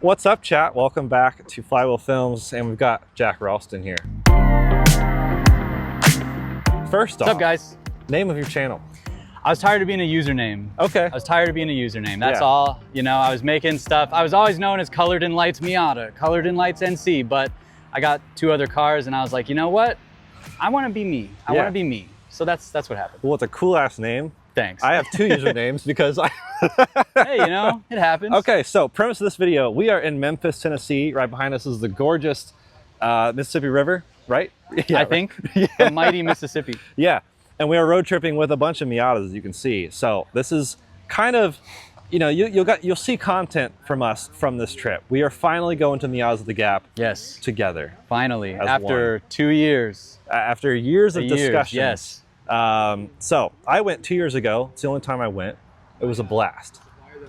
What's up, chat? Welcome back to Flywheel Films, and we've got Jack Ralston here. First off, What's up, guys? Name of your channel. I was tired of being a username. Okay. I was tired of being a username. That's Yeah. all. You know, I was making stuff. I was always known as Colored in Lights Miata, Colored in Lights NC, but I got two other cars, and I was like, you know what? I want to be me. I want to be me. So that's what happened. Well, it's a cool ass name. Thanks. I have two usernames because I. Hey, you know, it happens. Okay, so premise of this video: we are in Memphis, Tennessee. Right behind us is the gorgeous Mississippi River, right? Yeah, I think the mighty Mississippi. Yeah, and we are road tripping with a bunch of Miatas, as you can see. So this is kind of, you know, you'll see content from us from this trip. We are finally going to Miatas at the Gap. Yes. Together. Finally, As after one. 2 years. After years of discussions. Yes. So I went 2 years ago. It's the only time I went. It was a blast.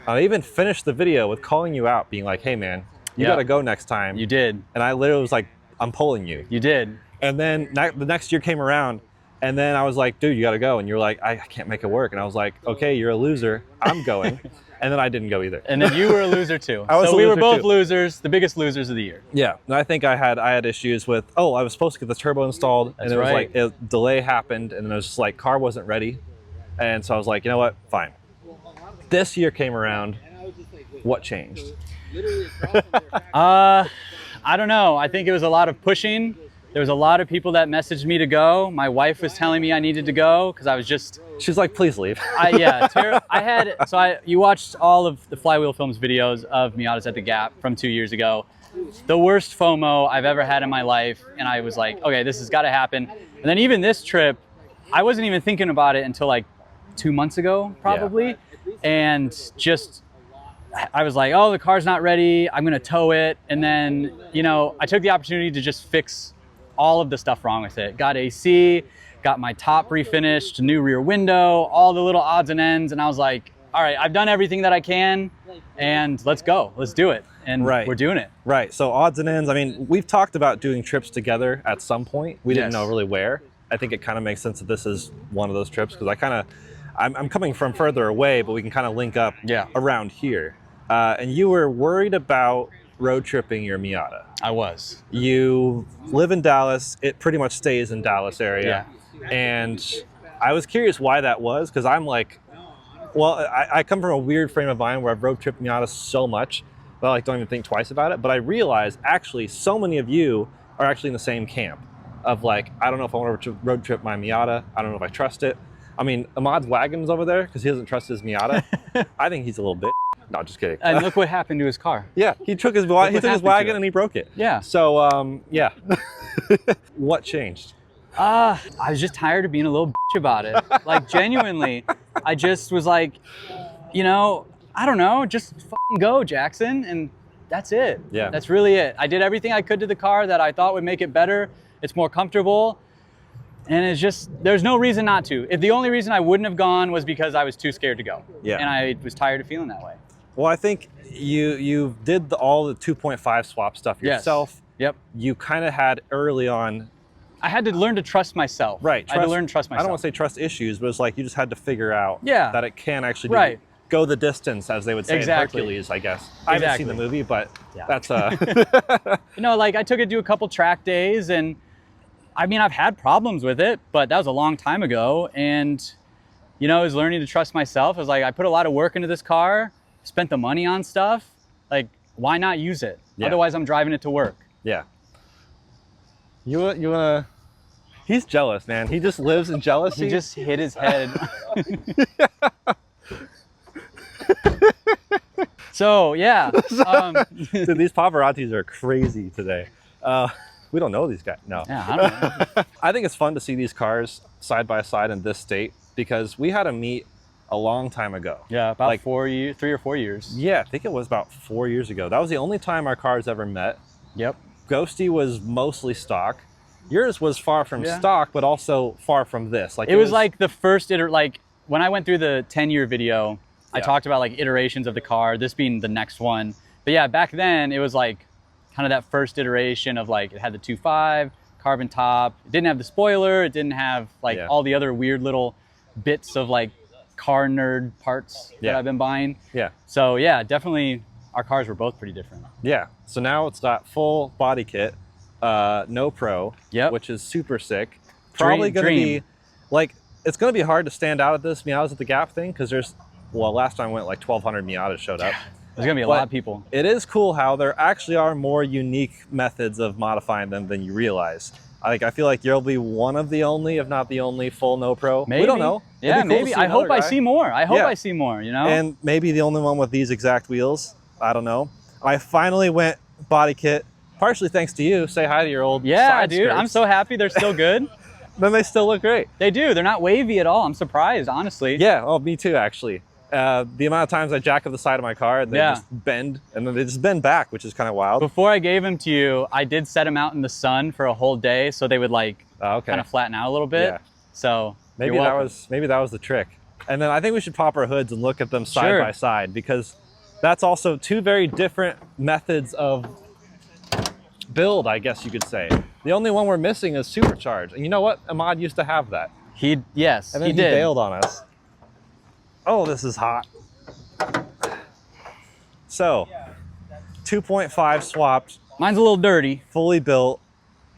I even finished the video with calling you out, being like, hey man, you gotta go next time. You did. And I literally was like, I'm pulling you. You did. And then the next year came around, and then I was like, dude, you gotta go. And you're like, I can't make it work. And I was like, okay, you're a loser. I'm going. And then I didn't go either. And then you were a loser too. I was so a we were loser both too. losers, the biggest losers of the year. Yeah, and I think I had issues with, I was supposed to get the turbo installed, and it was like a delay happened, and then it was just like car wasn't ready, and so I was like, you know what, fine. This year came around. What changed? I don't know. I think it was a lot of pushing. There was a lot of people that messaged me to go. My wife was telling me I needed to go because I was just. She's like, please leave. You watched all of the Flywheel Films videos of Miatas at the Gap from 2 years ago. The worst FOMO I've ever had in my life, and I was like, okay, this has got to happen. And then even this trip, I wasn't even thinking about it until like 2 months ago, probably. Yeah. And just, I was like, oh, the car's not ready. I'm gonna tow it. And then, you know, I took the opportunity to just fix all of the stuff wrong with it. Got AC, got my top refinished, new rear window, all the little odds and ends. And I was like, all right, I've done everything that I can, and let's go, let's do it. And we're doing it. Right. So odds and ends, I mean, we've talked about doing trips together at some point. We didn't know really where. I think it kind of makes sense that this is one of those trips, because I'm coming from further away, but we can kind of link up around here. And you were worried about road tripping your Miata. I was. You live in Dallas. It pretty much stays in Dallas area. Yeah. And I was curious why that was, because I'm like, well, I come from a weird frame of mind where I've road tripped Miatas so much that I like don't even think twice about it. But I realized actually so many of you are actually in the same camp of like, I don't know if I want to road trip my Miata. I don't know if I trust it. I mean, Ahmad's wagon's over there because he doesn't trust his Miata. I think he's a little bit. No, just kidding. And look what happened to his car. Yeah, he took his wagon and he broke it. Yeah. So, yeah. What changed? I was just tired of being a little bitch about it. Like, genuinely, I just was like, you know, I don't know, just fucking go, Jackson. And that's it. Yeah. That's really it. I did everything I could to the car that I thought would make it better. It's more comfortable. And it's just, there's no reason not to. If the only reason I wouldn't have gone was because I was too scared to go. Yeah. And I was tired of feeling that way. Well, I think you did all the 2.5 swap stuff yourself. Yep. You kind of had early on. I had to learn to trust myself. Right. I had to learn to trust myself. I don't want to say trust issues, but it's like you just had to figure out that it can actually go the distance, as they would say in Hercules, I guess. I haven't seen the movie, but that's You know, like I took it to a couple track days, and I mean, I've had problems with it, but that was a long time ago. And, you know, I was learning to trust myself. I was like, I put a lot of work into this car, spent the money on stuff. Like, why not use it? Yeah. Otherwise, I'm driving it to work. Yeah. You wanna? He's jealous, man. He just lives in jealousy. He just hit his head. So, yeah. Dude, these paparazzis are crazy today. We don't know these guys. No. Yeah, I don't know. I think it's fun to see these cars side by side in this state, because we had a meet a long time ago. Yeah, about like 3 or 4 years. Yeah, I think it was about 4 years ago. That was the only time our cars ever met. Yep. Ghosty was mostly stock. Yours was far from stock, but also far from this. Like it was like the first like when I went through the 10-year video, I talked about like iterations of the car, this being the next one. But yeah, back then it was like kind of that first iteration of like, it had the 2.5 carbon top. It didn't have the spoiler. It didn't have like all the other weird little bits of like car nerd parts that I've been buying. Yeah. So yeah, definitely our cars were both pretty different. Yeah. So now it's got full body kit, no pro, which is super sick. Probably going to be like, it's going to be hard to stand out at this Miatas at the Gap thing because there's, well, last time I went like 1,200 Miatas showed up. There's going to be a lot of people. It is cool how there actually are more unique methods of modifying them than you realize. I feel like you'll be one of the only, if not the only, full no pro. Maybe. We don't know. Yeah, maybe. I hope I see more. I hope I see more, you know? And maybe the only one with these exact wheels. I don't know. I finally went body kit, partially thanks to you. Say hi to your old side dude. skirts. I'm so happy they're still good. Then they still look great. They do. They're not wavy at all. I'm surprised, honestly. Yeah, oh, me too, actually. The amount of times I jack up the side of my car and they just bend, and then they just bend back, which is kind of wild. Before I gave them to you, I did set them out in the sun for a whole day so they would like kind of flatten out a little bit. Yeah. So maybe that was the trick. And then I think we should pop our hoods and look at them side by side, because that's also two very different methods of build, I guess you could say. The only one we're missing is supercharged. And you know what? Ahmad used to have that. And then he bailed on us. Oh, this is hot. So, 2.5 swapped. Mine's a little dirty. Fully built.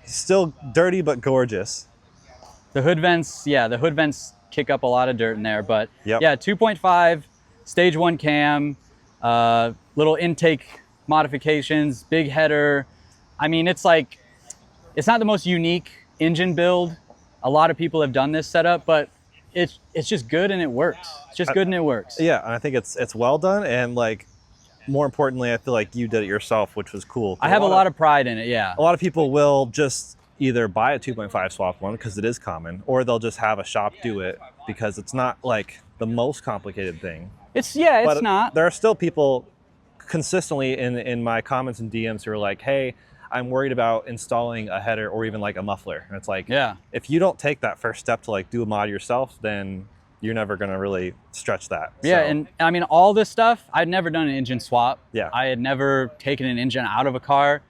Still dirty, but gorgeous. The hood vents, the hood vents kick up a lot of dirt in there, but yeah, 2.5, stage 1 cam, little intake modifications, big header. I mean, it's like, it's not the most unique engine build. A lot of people have done this setup, but it's just good and it works. It's just good and it works. Yeah, and I think it's well done, and like, more importantly, I feel like you did it yourself, which was cool. I have a lot of pride in it, yeah. A lot of people will just either buy a 2.5 swap one because it is common, or they'll just have a shop do it because it's not like the most complicated thing. It's not. There are still people consistently in my comments and DMs who are like, hey, I'm worried about installing a header or even like a muffler. And it's like, if you don't take that first step to like do a mod yourself, then you're never gonna really stretch that. Yeah, and I mean, all this stuff, I'd never done an engine swap. Yeah. I had never taken an engine out of a car.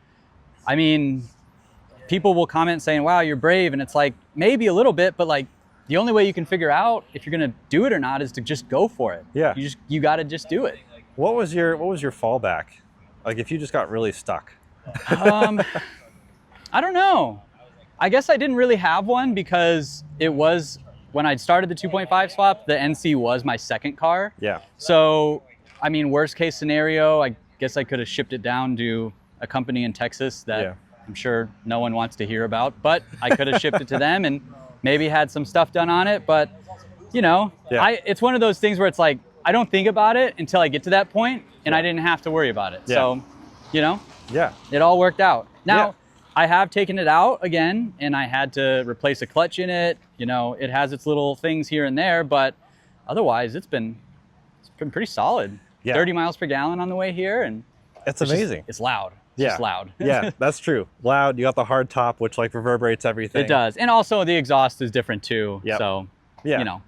I mean, people will comment saying, wow, you're brave. And it's like, maybe a little bit, but like, the only way you can figure out if you're gonna do it or not is to just go for it. Yeah. You gotta just do it. What was your fallback? Like if you just got really stuck? I don't know. I guess I didn't really have one because it was, when I started the 2.5 swap, the NC was my second car. Yeah. So, I mean, worst case scenario, I guess I could have shipped it down to a company in Texas that I'm sure no one wants to hear about, but I could have shipped it to them and maybe had some stuff done on it. But, you know, it's one of those things where it's like, I don't think about it until I get to that point, and I didn't have to worry about it. Yeah. So, you know, it all worked out. Now, I have taken it out again, and I had to replace a clutch in it. You know, it has its little things here and there, but otherwise it's been pretty solid. 30 miles per gallon on the way here, and it's amazing. It's loud. It's just loud. Yeah, that's true. Loud. You got the hard top, which like reverberates everything. It does, and also the exhaust is different too. So, you know.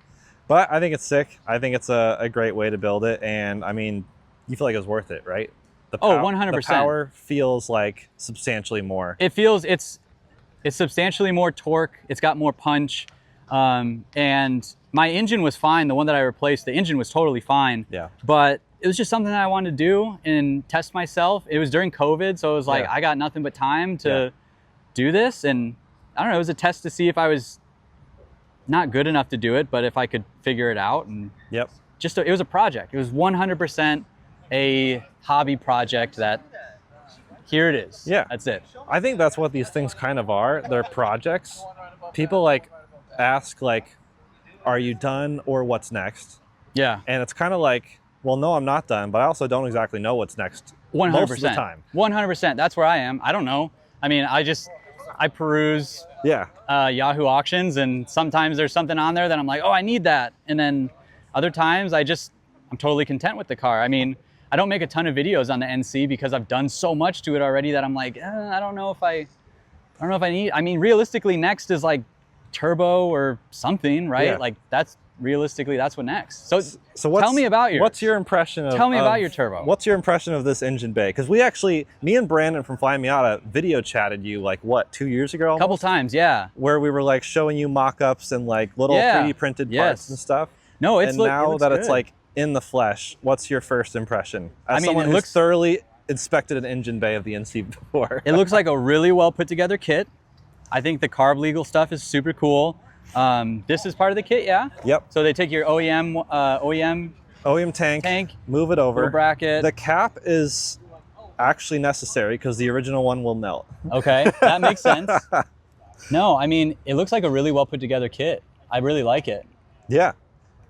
But I think it's sick. I think it's a great way to build it, and I mean, you feel like it was worth it, right? 100%. The power feels like substantially more. It feels, it's substantially more torque. It's got more punch. And my engine was fine. The one that I replaced, the engine was totally fine. Yeah. But it was just something that I wanted to do and test myself. It was during COVID, so it was like, I got nothing but time to do this. And I don't know, it was a test to see if I was not good enough to do it, but if I could figure it out. And just, it was a project. It was 100% a hobby project that here it is. Yeah. That's it. I think that's what these things kind of are. They're projects. People like ask like, are you done or what's next? Yeah. And it's kind of like, well, no, I'm not done, but I also don't exactly know what's next 100%. most of the time. 100%. That's where I am. I don't know. I mean, I peruse Yahoo auctions, and sometimes there's something on there that I'm like, oh, I need that. And then other times I'm totally content with the car. I mean, I don't make a ton of videos on the NC because I've done so much to it already that I'm like, I don't know if I need. I mean, realistically, next is like turbo or something, right? Yeah. Like that's realistically, that's what next. So tell me about yours. What's your impression of? Tell me about your turbo. What's your impression of this engine bay? Because me and Brandon from Fly Miata video chatted you like what, 2 years ago? Almost? A couple times, yeah. Where we were like showing you mock-ups and like little 3D printed parts and stuff. No, it's like in the flesh, what's your first impression? As I mean, someone it who's looks- thoroughly inspected an engine bay of the NC before. It looks like a really well put together kit. I think the carb legal stuff is super cool. This is part of the kit, yeah? Yep. So they take your OEM OEM tank, move it over. little bracket. The cap is actually necessary because the original one will melt. Okay, that makes sense. No, I mean, it looks like a really well put together kit. I really like it. Yeah.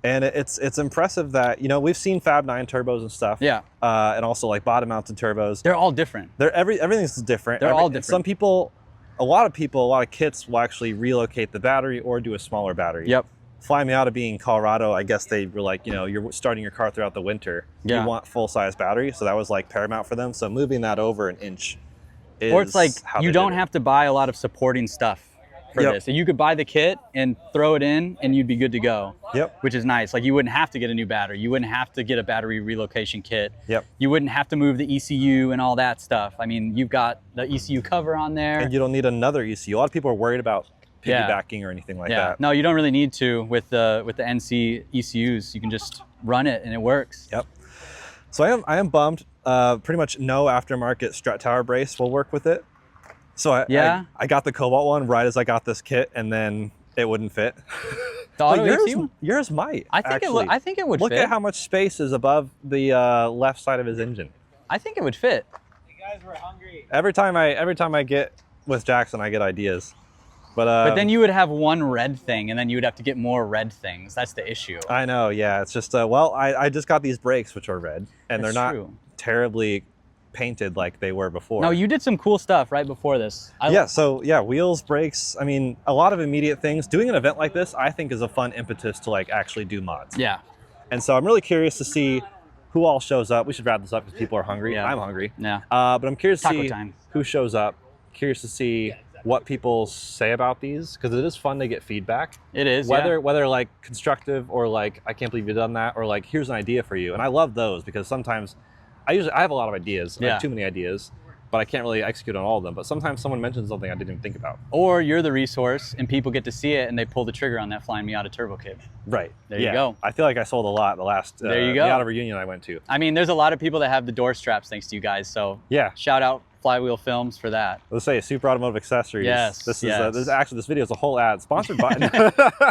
And it's impressive that, you know, we've seen Fab 9 turbos and stuff. Yeah. And also like bottom mounted turbos. They're all different. Everything's different. They're all different. Some people, a lot of kits will actually relocate the battery or do a smaller battery. Yep. Fly Miata being Colorado, I guess they were like, you know, you're starting your car throughout the winter. Yeah. You want full size battery. So that was like paramount for them. So moving that over an inch is Or it's like how you they don't did it. have to buy a lot of supporting stuff for Yep. this. So you could buy the kit and throw it in and you'd be good to go. Yep. Which is nice. Like you wouldn't have to get a new battery. You wouldn't have to get a battery relocation kit. Yep. You wouldn't have to move the ECU and all that stuff. I mean, you've got the ECU cover on there. And you don't need another ECU. A lot of people are worried about Yeah. piggybacking or anything like Yeah. that. No, you don't really need to with the NC ECUs. You can just run it and it works. Yep. So I am bummed. Pretty much no aftermarket strut tower brace will work with it. So I got the Cobalt one right as I got this kit, and then it wouldn't fit. The But Auto ECU one? yours might. I think actually. I think it would Look fit. at how much space is above the left side of his engine. I think it would fit. You guys were hungry. Every time I get with Jackson, I get ideas. But But then you would have one red thing, and then you would have to get more red things. That's the issue. I know, yeah. It's just well, I just got these brakes which are red, and That's they're not true. terribly painted like they were before. No, you did some cool stuff right before this. So wheels, brakes. I mean, a lot of immediate things. Doing an event like this, I think, is a fun impetus to like actually do mods. Yeah. And so I'm really curious to see who all shows up. We should wrap this up because people are hungry. Yeah. I'm hungry. Yeah. But I'm curious to Taco see time. who shows up. Curious to see what people say about these because it is fun to get feedback. It is. Whether like constructive or like I can't believe you've done that or like here's an idea for you. And I love those because sometimes I have a lot of ideas. I Yeah. have too many ideas, but I can't really execute on all of them. But sometimes someone mentions something I didn't even think about. Or you're the resource, and people get to see it, and they pull the trigger on that Flying Miata turbo kit. Right. There you go. I feel like I sold a lot the last There you go. Miata reunion I went to. I mean, there's a lot of people that have the door straps thanks to you guys. So Yeah. shout out Flywheel Films for that. Let's say Super Automotive Accessories. Yes, This yes. is actually this video is a whole ad sponsored by.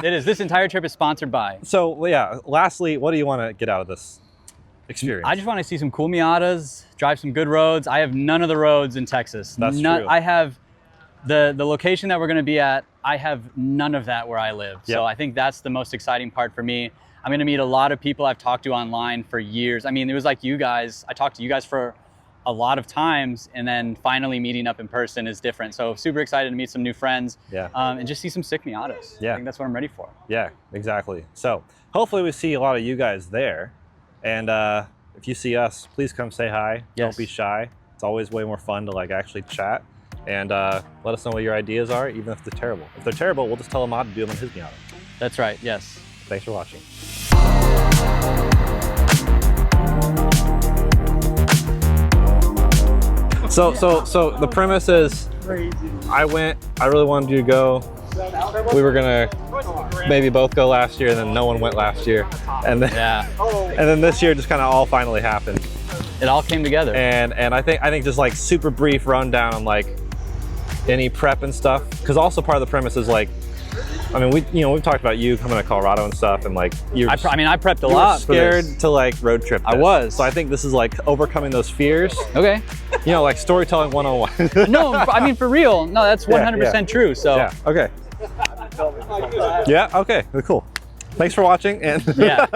It is. This entire trip is sponsored by. So well, yeah. Lastly, what do you want to get out of this experience? I just want to see some cool Miatas, drive some good roads. I have none of the roads in Texas. That's true. I have the location that we're going to be at. I have none of that where I live. Yep. So I think that's the most exciting part for me. I'm going to meet a lot of people I've talked to online for years. I mean, it was like you guys. I talked to you guys for a lot of times, and then finally meeting up in person is different. So super excited to meet some new friends. Yeah. And just see some sick Miatas. Yeah. I think that's what I'm ready for. Yeah, exactly. So hopefully we see a lot of you guys there. And if you see us, please come say hi. Yes. Don't be shy. It's always way more fun to like actually chat. And let us know what your ideas are, even if they're terrible. If they're terrible, we'll just tell Ahmad to do them on his Miata. That's right. Yes. Thanks for watching. So the premise is I really wanted you to go. We were gonna maybe both go last year and then no one went last year. And then Yeah. and then this year just kind of all finally happened. It all came together. And I think just like super brief rundown on like any prep and stuff. Cause also part of the premise is like, I mean, we've talked about you coming to Colorado and stuff, and like I prepped a you were lot. for scared this. to like road trip. I this. was. So I think this is like overcoming those fears. Okay. You know, like storytelling 101. No, I mean for real. No, that's 100% yeah. true. So Yeah. Okay. Yeah. Okay. Cool. Thanks for watching. And yeah.